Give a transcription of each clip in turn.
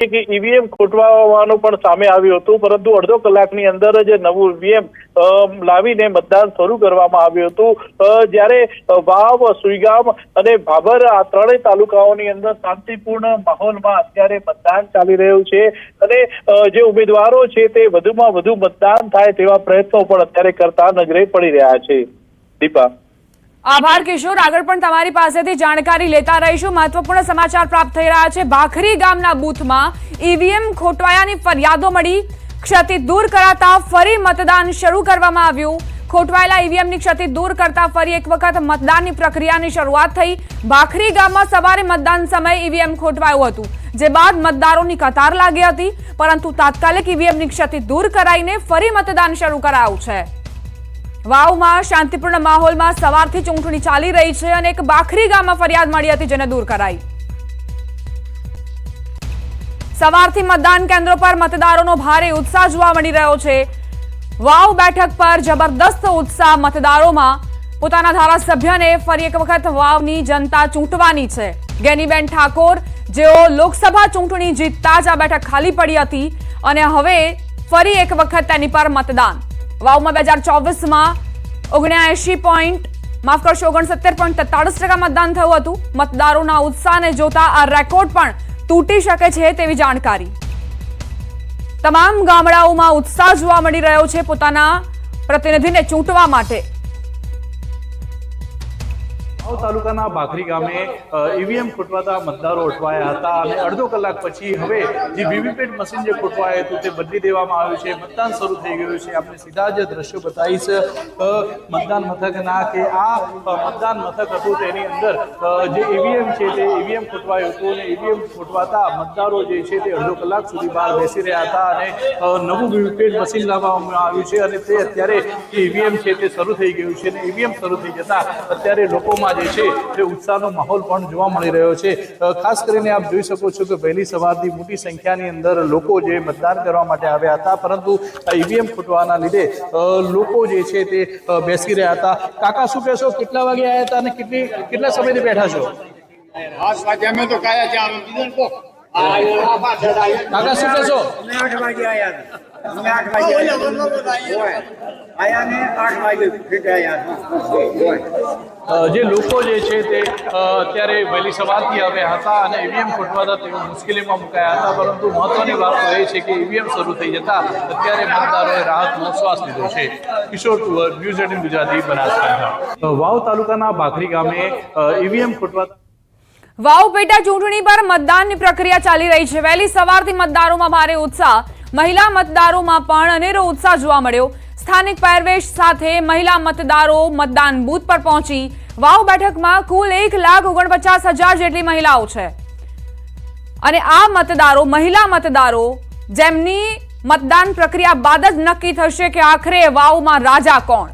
કે ઈવીએમ ખોટવાનું પણ સામે આવ્યું હતું, પરંતુ અડધો કલાકની અંદર જ નવું ઈવીએમ લાવીને મતદાન શરૂ કરવામાં આવ્યું હતું। જ્યારે વાવ, સુઈગામ અને ભાભર આ ત્રણેય તાલુકાઓની અંદર શાંતિપૂર્ણ માહોલમાં અત્યારે મતદાન ચાલી રહ્યું છે અને જે ઉમેદવારો છે તે વધુમાં વધુ મતદાન થાય તેવા પ્રયત્નો પણ અત્યારે કરતા નજરે પડી રહ્યા છે। દીપા, આભાર કિશોર। આગળ પણ તમારી પાસેથી જાણકારી લેતા રહીશું। મહત્વપૂર્ણ સમાચાર પ્રાપ્ત થઈ રહ્યા છે। ભાખરી ગામના બૂથમાં ઈવીએમ ખોટવાયાની ફરિયાદો મળી, ક્ષતિ દૂર કરાતા ફરી મતદાન શરૂ કરવામાં આવ્યું। ખોટવાયેલા ઈવીએમની ક્ષતિ દૂર કરતા ફરી એક વખત મતદાનની પ્રક્રિયાની શરૂઆત થઈ। ભાખરી ગામમાં સવારે મતદાન સમયે ઈવીએમ ખોટવાયું હતું, જે બાદ મતદારોની કતાર લાગી હતી, પરંતુ તાત્કાલિક ઈવીએમની ક્ષતિ દૂર કરાઈને ફરી મતદાન શરૂ કરાયું છે। વાવમાં શાંતિપૂર્ણ માહોલમાં સવારથી ચૂંટણી ચાલી રહી છે અને એક ભાખરી ગામમાં ફરિયાદ મળી હતી, જેને દૂર કરાઈ। સવારથી મતદાન કેન્દ્રો પર મતદારોનો ભારે ઉત્સાહ જોવા મળી રહ્યો છે। વાવ બેઠક પર જબરદસ્ત ઉત્સાહ મતદારોમાં। પોતાના ધારાસભ્યને ફરી એક વખત વાવની જનતા ચૂંટવાની છે। ગેનીબેન ઠાકોર, જેઓ લોકસભા ચૂંટણી જીતતા જ આ બેઠક ખાલી પડી હતી અને હવે ફરી એક વખત તેની પર મતદાન। વાવમાં 2024માં 69.43% મતદાન થયું હતું। મતદારોના ઉત્સાહને જોતા આ રેકોર્ડ પણ તૂટી શકે છે તેવી જાણકારી। તમામ ગામડાઓમાં ઉત્સાહ જોવા મળી રહ્યો છે પોતાના પ્રતિનિધિને ચૂંટવા માટે। તાલુકાના ભાખરી ગામે ઈવીએમ ખોટવાતા મતદારો અટવાયા હતા અને અડધો કલાક પછી હવે જે વીવીપેટ મશીન જે ખોટવાયું હતું તે બદલી દેવામાં આવ્યું છે। મતદાન શરૂ થઈ ગયું છે। આપણે સીધા જ દ્રશ્યો બતાવીશ મતદાન મથકના કે આ મતદાન મથક હતું તેની અંદર જે ઈવીએમ છે તે ઈવીએમ ખોટવાયું હતું અને ઈવીએમ ખોટવાતા મતદારો જે છે તે અડધો કલાક સુધી બહાર બેસી રહ્યા હતા અને નવું વીવીપેટ મશીન લાવવામાં આવ્યું છે અને તે અત્યારે ઈવીએમ છે તે શરૂ થઈ ગયું છે અને ઈવીએમ શરૂ થઈ જતા અત્યારે લોકોમાં જે છે તે ઉત્સાહનો માહોલ પણ જોવા મળી રહ્યો છે। ખાસ કરીને આપ જોઈ શકો છો કે વહેલી સવારથી મોટી સંખ્યાની અંદર લોકો જે મતદાન કરવા માટે આવ્યા હતા, પરંતુ ઈવીએમ ફૂટવાના લીધે લોકો જે છે તે બેસી રહ્યા હતા। કાકા, શું કહેશો, કેટલા વાગે આવ્યા હતા અને કેટલા સમયથી બેઠા છો? કાકા, શું કહેશો? 8 વાગે આવ્યા। જે લોકો જે છે તે અત્યારે વહેલી સવારથી આવ્યા હતા અને ઈવીએમ ખોટવાતા તેઓ મુશ્કેલીમાં મુકાયા હતા, પરંતુ મહત્વની વાત તો એ છે કે ઈવીએમ શરૂ થઈ જતા અત્યારે મતદારોએ રાહતનો શ્વાસ લીધો છે। કિશોર તુવર, ન્યૂઝ 18 ગુજરાતી, બનાસકાંઠા। વાવ તાલુકાના ભાખરી ગામે ઈવીએમ ખોટવાતા વાવ પેટા ચૂંટણી પર મતદાનની પ્રક્રિયા ચાલી રહી છે। વહેલી સવારથી મતદારોમાં ભારે ઉત્સાહ, મહિલા મતદારોમાં પણ અનેરો ઉત્સાહ જોવા મળ્યો। સ્થાનિક પહેરવેશ સાથે મહિલા મતદારો મતદાન બૂથ પર પહોંચી। વાવ બેઠકમાં કુલ 1,49,000 જેટલી મહિલાઓ છે અને આ મતદારો મહિલા મતદારો જેમની મતદાન પ્રક્રિયા બાદ જ નક્કી થશે કે આખરે વાવમાં રાજા કોણ।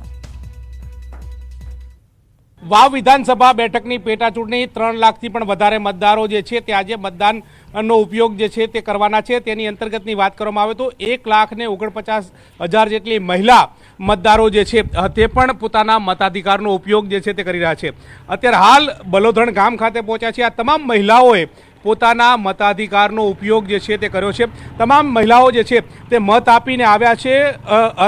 વાવ વિધાનસભા બેઠકની પેટા ચૂંટણી 3 લાખથી પણ વધારે મતદારો જે છે તે આજે મતદાનનો ઉપયોગ જે છે તે કરવાના છે। તેની અંતર્ગતની વાત કરવામાં આવે તો 1,49,000 જેટલી મહિલા મતદારો જે છે તે પણ પોતાના મતાધિકારનો ઉપયોગ જે છે તે કરી રહ્યા છે। અત્યારે હાલ બલોધણ ગામ ખાતે પહોંચ્યા છે। આ તમામ મહિલાઓએ પોતાના મતાધિકારનો ઉપયોગ જે છે તે કર્યો છે। તમામ મહિલાઓ જે છે તે મત આપીને આવ્યા છે,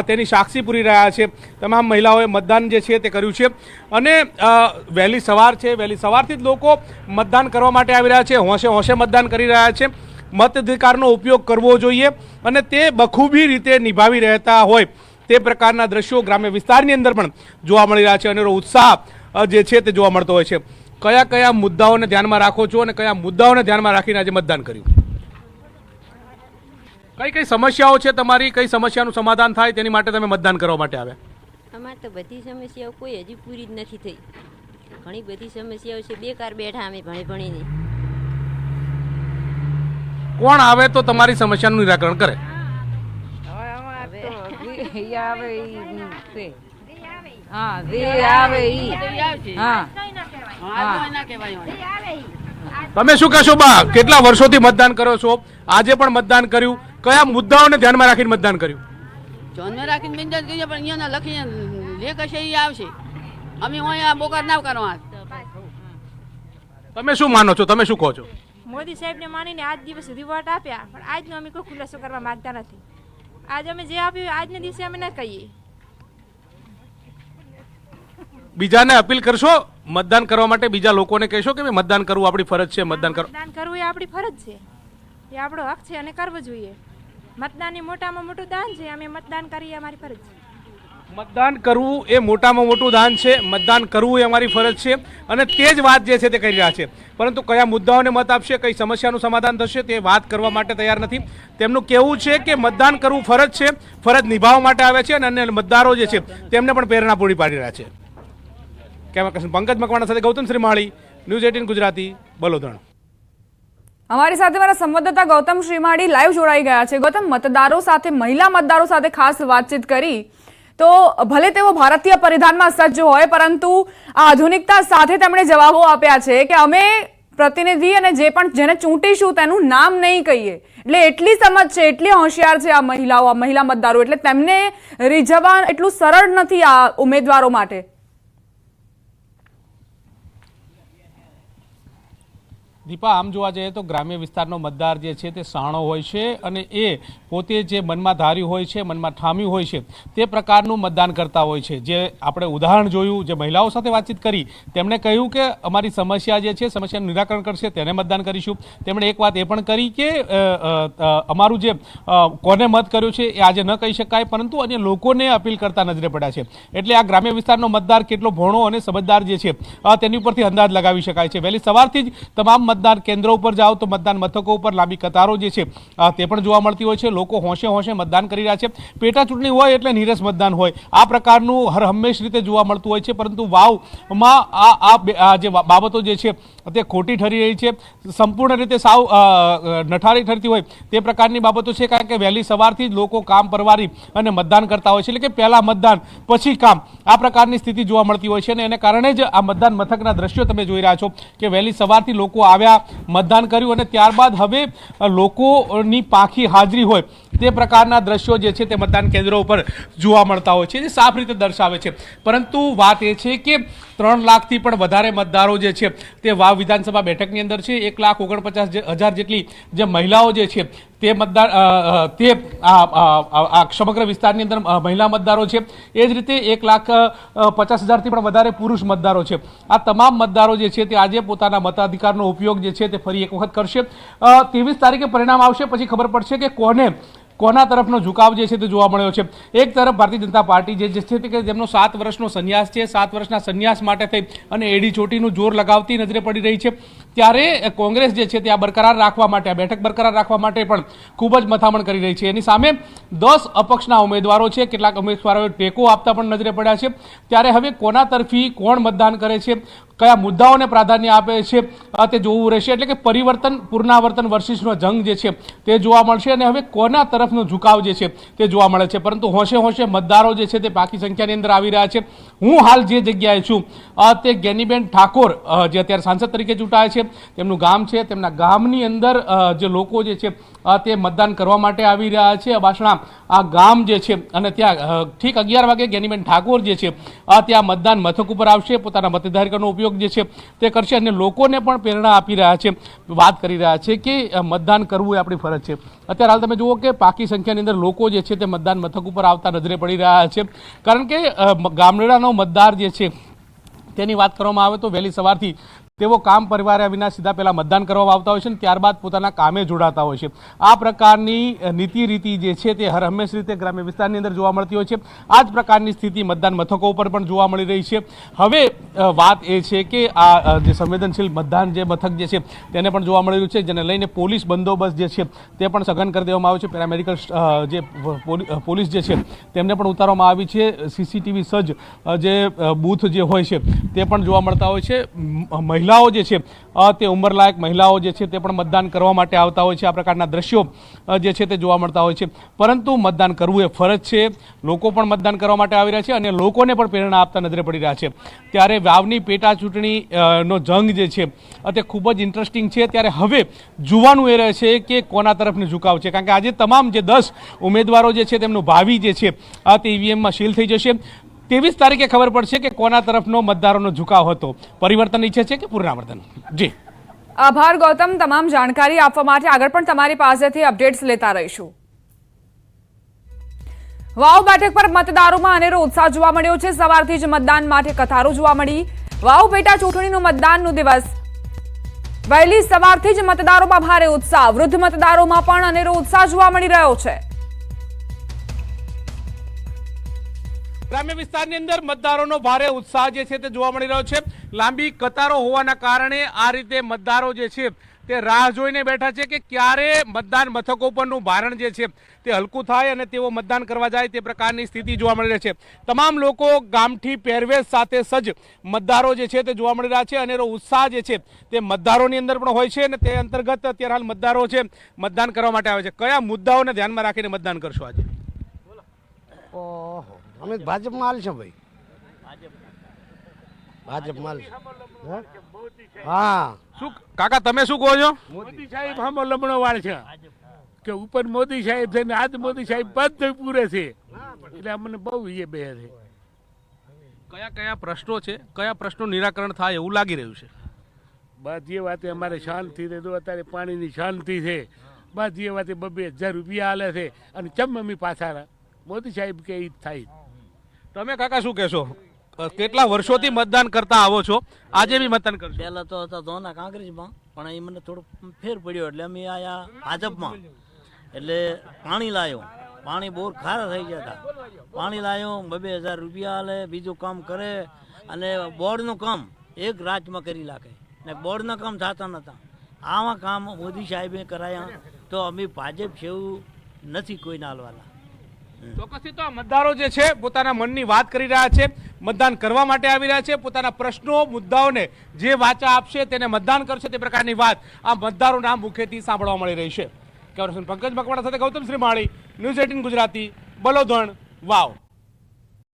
તેની સાક્ષી પૂરી રહ્યા છે। તમામ મહિલાઓએ મતદાન જે છે તે કર્યું છે અને વહેલી સવાર છે, વહેલી સવારથી જ લોકો મતદાન કરવા માટે આવી રહ્યા છે, હોંશે હોંશે મતદાન કરી રહ્યા છે। મતાધિકારનો ઉપયોગ કરવો જોઈએ અને તે બખૂબી રીતે નિભાવી રહેતા હોય તે પ્રકારના દ્રશ્યો ગ્રામ્ય વિસ્તારની અંદર પણ જોવા મળી રહ્યા છે। અનેરો ઉત્સાહ જે છે તે જોવા મળતો હોય છે। કયા કયા મુદ્દાઓને ધ્યાનમાં રાખો છો અને કયા મુદ્દાઓને ધ્યાનમાં રાખીને આજે મતદાન કર્યું? કઈ કઈ સમસ્યાઓ છે તમારી, કઈ સમસ્યાનું સમાધાન થાય તેની માટે તમે મતદાન કરવા માટે આવ્યા? અમારે તો બધી સમસ્યાઓ કોઈ હજી પૂરી જ નથી થઈ। ઘણી બધી સમસ્યાઓ છે, બેકાર બેઠા અમે ભણીને। કોણ આવે તો તમારી સમસ્યાનું નિરાકરણ કરે? તમે શું કહેશો બા, કેટલા વર્ષોથી મતદાન કરો છો, આજે પણ મતદાન કર્યું, કયા મુદ્દાઓને ધ્યાનમાં રાખીને મતદાન કર્યું? ધ્યાનમાં રાખીને મતદાન કરીએ પણ અહીંયા લખીને જે કશે એ આવશે, અમે અહીંયા બોકાર ના કરવા। તમે શું માનો છો, તમે શું કહો છો? મોદી સાહેબને માનીને આજ દિવસ સુધી વોટ આપ્યા, પણ આજનો અમે કોઈ ખુલાસો કરવા માંગતા નથી. આજ અમે જે આપ્યું આજના દિવસે અમે ન કહીએ. બીજાને અપીલ કરશો મતદાન કરવા માટે? બીજા લોકોને કહેશો કે મતદાન કરવું આપણી ફરજ છે? મતદાન કરવું એ આપણી ફરજ છે, એ આપણો હક છે અને કરવો જોઈએ. મતદાન એ મોટામાં મોટું દાન છે, અમે મતદાન કરીએ અમારી ફરજ છે. મતદાન કરવું એ મોટામાં મોટું દાન છે, મતદાન કરવું એ અમારી ફરજ છે, અને તે જ વાત જે છે તે કરી રહ્યા છે. પરંતુ કયા મુદ્દાઓને મત આપશે, કઈ સમસ્યાનું સમાધાન થશે તે વાત કરવા માટે તૈયાર નથી. તેમનું કહેવું છે કે મતદાન કરવું ફરજ છે, ફરજ નિભાવવા માટે આવે છે, અને અન્ય મતદારો જે છે તેમને પણ પ્રેરણા પૂરી પાડી રહ્યા છે. કેમેરા પર્સન પંકજ મકવાણા સાથે ગૌતમ શ્રીમાળી, ન્યૂઝ 18 ગુજરાતી, બલોદણ. અમારી સાથે મારા સંવાદદાતા ગૌતમ શ્રીમાળી લાઈવ જોડાઈ ગયા છે. ગૌતમ, મતદારો સાથે, મહિલા મતદારો સાથે ખાસ વાતચીત કરી, તો ભલે તેઓ ભારતીય પરિધાનમાં સજ્જ હોય, પરંતુ આ આધુનિકતા સાથે તેમણે જવાબો આપ્યા છે કે અમે પ્રતિનિધિ અને જે પણ જેને ચૂંટીશું તેનું નામ નહીં કહીએ. એટલે એટલી સમજ છે, એટલી હોશિયાર છે આ મહિલાઓ, આ મહિલા મતદારો, એટલે તેમને રીઝવવા એટલું સરળ નથી આ ઉમેદવારો માટે. દીપા, આમ જોવા જઈએ તો ગ્રામ્ય વિસ્તારનો મતદાર જે છે તે શાણો હોય છે, અને એ પોતે જે મનમાં ધાર્યું હોય છે, મનમાં ઠામ્યું હોય છે તે પ્રકારનું મતદાન કરતા હોય છે. જે આપણે ઉદાહરણ જોયું, જે મહિલાઓ સાથે વાતચીત કરી, તેમણે કહ્યું કે અમારી સમસ્યા જે છે, સમસ્યાનું નિરાકરણ કરશે તેને મતદાન કરીશું. તેમણે એક વાત એ પણ કરી કે અમારું જે કોને મત કર્યું છે એ આજે ન કહી શકાય, પરંતુ અન્ય લોકોને અપીલ કરતા નજરે પડ્યા છે. એટલે આ ગ્રામ્ય વિસ્તારનો મતદાર કેટલો ભોણો અને સમજદાર જે છે તેની ઉપરથી અંદાજ લગાવી શકાય છે. વહેલી સવારથી જ તમામ મતદાન કેન્દ્રો ઉપર જાઓ તો મતદાન મથકો ઉપર લાંબી કતારો જે છે તે પણ જોવા મળતી હોય છે. લોકો હોંશે હોંશે મતદાન કરી રહ્યા છે. પેટા ચૂંટણી હોય એટલે નીરસ મતદાન હોય, આ પ્રકારનું હર હંમેશ રીતે જોવા મળતું હોય છે. પરંતુ વાવમાં આ જે બાબતો જે છે તે ખોટી ઠરી રહી છે, સંપૂર્ણ રીતે સાવ નઠારી ઠરતી હોય તે પ્રકારની બાબતો છે. કારણ કે વહેલી સવારથી જ લોકો કામ પરવારી અને મતદાન કરતા હોય છે, એટલે કે પહેલા મતદાન પછી કામ, આ પ્રકારની સ્થિતિ જોવા મળતી હોય છે. અને એને કારણે જ આ મતદાન મથકના દ્રશ્યો તમે જોઈ રહ્યા છો કે વહેલી સવારથી લોકો આવ્યા, મતદાન કર્યું, અને ત્યારબાદ હવે લોકોની પાંખી હાજરી હોય તે પ્રકારના દ્રશ્યો જે છે તે મતદાન કેન્દ્રો ઉપર જોવા મળતા હોય છે, જે સાફ રીતે દર્શાવે છે. પરંતુ વાત એ છે કે 3 લાખથી પણ વધારે મતદારો જે છે તે વાવ વિધાનસભા બેઠકની અંદર છે. 1,49,000 જેટલી જે મહિલાઓ જે છે તે મતદાર તે આ સમગ્ર વિસ્તારની અંદર મહિલા મતદારો છે. એ જ રીતે 1,50,000થી પણ વધારે પુરુષ મતદારો છે. આ તમામ મતદારો જે છે તે આજે પોતાના મતાધિકારનો ઉપયોગ જે છે તે ફરી એક વખત કરશે. 23 તારીખે પરિણામ આવશે, પછી ખબર પડશે કે કોના તરફનો ઝુકાવ જે છે તે જોવા મળ્યો છે. એક તરફ ભારતીય જનતા પાર્ટી જે છે તે જેમનો 7 વર્ષનો સંન્યાસ છે, 7 વર્ષના સંન્યાસ માટે થઈ અને એડી ચોટીનું જોર લગાવતી નજરે પડી રહી છે, ત્યારે કોંગ્રેસ જે છે તે આ બરકરાર રાખવા માટે, આ બેઠક બરકરાર રાખવા માટે પણ ખૂબ જ મથામણ કરી રહી છે. એની સામે 10 અપક્ષના ઉમેદવારો છે, કેટલાક ઉમેદવારોએ ટેકો આપતા પણ નજરે પડ્યા છે. ત્યારે હવે કોના તરફી કોણ મતદાન કરે છે, કયા મુદ્દાઓને પ્રાધાન્ય આપે છે તે જોવું રહેશે. એટલે કે પરિવર્તન પુનરાવર્તન વર્સિસનો જંગ જે છે તે જોવા મળશે, અને હવે કોના તરફનો ઝુકાવ જે છે તે જોવા મળે છે. પરંતુ હોંશે હોંશે મતદારો જે છે તે બાકી સંખ્યાની અંદર આવી રહ્યા છે. હું હાલ જે જગ્યાએ છું તે જ્ઞાનીબેન ઠાકોર જે અત્યારે સાંસદ તરીકે ચૂંટાયા છે, તેમનું ગામ છે. તેમના ગામની અંદર જે લોકો જે છે તે મતદાન કરવા માટે આવી રહ્યા છે. અબાસણા આ ગામ જે છે, અને ત્યાં ઠીક 11 વાગે જ્ઞાનીબેન ઠાકોર જે છે ત્યાં મતદાન મથક ઉપર આવશે, પોતાના મતાધિકારનો ઉપયોગ જે છે તે કરશે, અને લોકોને પણ પ્રેરણા આપી રહ્યા છે, વાત કરી રહ્યા છે કે મતદાન કરવું એ આપણી ફરજ છે. અત્યારે હાલ તમે જુઓ કે પાકી સંખ્યાની અંદર લોકો જે છે તે મતદાન મથક ઉપર આવતા નજરે પડી રહ્યા છે. કારણ કે ગામડાનો મતદાર જે છે તેની વાત કરવામાં આવે તો વહેલી સવારથી તેઓ કામ પરિવાર્યા વિના સીધા પહેલાં મતદાન કરવા આવતા હોય છે, અને ત્યારબાદ પોતાના કામે જોડાતા હોય છે. આ પ્રકારની નીતિ રીતિ જે છે તે હર હંમેશ રીતે ગ્રામ્ય વિસ્તારની અંદર જોવા મળતી હોય છે. આ જ પ્રકારની સ્થિતિ મતદાન મથકો ઉપર પણ જોવા મળી રહી છે. હવે વાત એ છે કે આ જે સંવેદનશીલ મતદાન જે મથક જે છે તેને પણ જોવા મળી રહ્યું છે, જેને લઈને પોલીસ બંદોબસ્ત જે છે તે પણ સઘન કરી દેવામાં આવ્યો છે. પેરામેડિકલ જે પોલીસ જે છે તેમને પણ ઉતારવામાં આવી છે. CCTV સજ્જ જે બૂથ જે હોય છે તે પણ જોવા મળતા હોય છે. મહિલાઓ જે છે તે ઉંમરલાયક મહિલાઓ જે છે તે પણ મતદાન કરવા માટે આવતા હોય છે. આ પ્રકારના દ્રશ્યો જે છે તે જોવા મળતા હોય છે. પરંતુ મતદાન કરવું એ ફરજ છે. લોકો પણ મતદાન કરવા માટે આવી રહ્યા છે, અને લોકોને પણ પ્રેરણા આપતા નજરે પડી રહ્યા છે. ત્યારે વાવની પેટા ચૂંટણી નો જંગ જે છે તે ખૂબ જ ઇન્ટરેસ્ટિંગ છે. ત્યારે હવે જોવાનું એ રહે છે કે કોના તરફનો ઝુકાવ છે. કારણ કે આજે તમામ જે 10 ઉમેદવારો જે છે તેમનું ભાવિ જે છે તે EVMમાં સીલ થઈ જશે. 23 તારીખે ખબર પડશે કે કોના તરફનો મતદારોનો ઝુકાવ હતો. પરિવર્તન ઈચ્છે છે કે પુનરાવર્તન? જી, આભાર ગૌતમ, તમામ જાણકારી આપવા માટે. આગળ પણ તમારી પાસેથી અપડેટ્સ લેતા રહીશું. વાવ બેઠક પર મતદારોમાં અનેરો ઉત્સાહ જોવા મળ્યો છે. સવારથી જ મતદાન માટે કતારો જોવા મળી. વાવ પેટા ચૂંટણીનું મતદાનનો દિવસ વહેલી સવારથી જ મતદારોમાં ભારે ઉત્સાહ. વૃદ્ધ મતદારોમાં પણ અનેરો ઉત્સાહ જોવા મળી રહ્યો છે. ગ્રામ્ય વિસ્તારની અંદર મતદારોનો ભારે ઉત્સાહ જે છે તે જોવા મળી રહ્યો છે. લાંબી કતારો હોવાના કારણે આ રીતે મતદારો જે છે તે રાહ જોઈને બેઠા છે કે ક્યારે મતદાન મથકો પરનું ભારણ જે છે તે હલકું થાય અને તેઓ મતદાન કરવા જાય તે પ્રકારની સ્થિતિ જોવા મળી રહી છે. તમામ લોકો ગામઠી પહેરવેશ સાથે સજ્જ મતદારો જે છે તે જોવા મળી રહ્યા છે. અનેરો ઉત્સાહ જે છે તે મતદારોની અંદર પણ હોય છે અને તે અંતર્ગત અત્યારે હાલ મતદારો છે મતદાન કરવા માટે આવે છે. કયા મુદ્દાઓને ધ્યાનમાં રાખીને મતદાન કરશો આજે? ઓહો, અમે ભાજપમાં હાલશું ભાઈ, ભાજપમાં હાલશું. હા, શું કાકા તમે શું કહો છો? મોદી સાહેબ હમો લમણો વાળ છે કે ઉપર મોદી સાહેબ છે ને આજ મોદી સાહેબ બધું પૂરે છે એટલે અમને બહુ એ બે છે. કયા કયા પ્રશ્નો છે, કયા પ્રશ્નો નિરાકરણ થાય એવું લાગી રહ્યું છે? બધી વાતે અમારે શાંતિ છે. તો અત્યારે પાણીની શાંતિ છે. બધી વાતે 2,000 રૂપિયા હાલે છે અને ચમ અમે પાછા મોદી સાહેબ કે ઈ થાય. તમે કાકા શું કહેશો? કેટલા વર્ષોથી મતદાન કરતા આવો છો, આજે બી મતદાન કરશો? પહેલા તો હતા ધોના કાંકરેજમાં, પણ એ મને થોડું ફેર પડ્યો એટલે અમે આયા ભાજપમાં. એટલે પાણી લાવ્યો, પાણી બોર ખારા થઈ ગયા હતા. પાણી લાવ્યો, 2,000 રૂપિયા હાલે, બીજું કામ કરે અને બોર્ડનું કામ એક રાજમાં કરી નાખે ને બોર્ડના કામ થતા નહોતા. આવા કામ મોદી સાહેબે કરાયા તો અમે ભાજપ જેવું નથી કોઈને હાલવાના. ચોક્કસથી તો આ મતદારો જે છે પોતાના મનની વાત કરી રહ્યા છે, મતદાન કરવા માટે આવી રહ્યા છે. પોતાના પ્રશ્નો મુદ્દાઓને જે વાચા આપશે તેને મતદાન કરશે તે પ્રકારની વાત આ મતદારોના મુખેથી સાંભળવા મળી રહી છે. કેમેરામેન પંકજ મકવાણા સાથે ગૌતમ શ્રીમાળી, ન્યૂઝ 18 ગુજરાતી, બલોદણ, વાવ.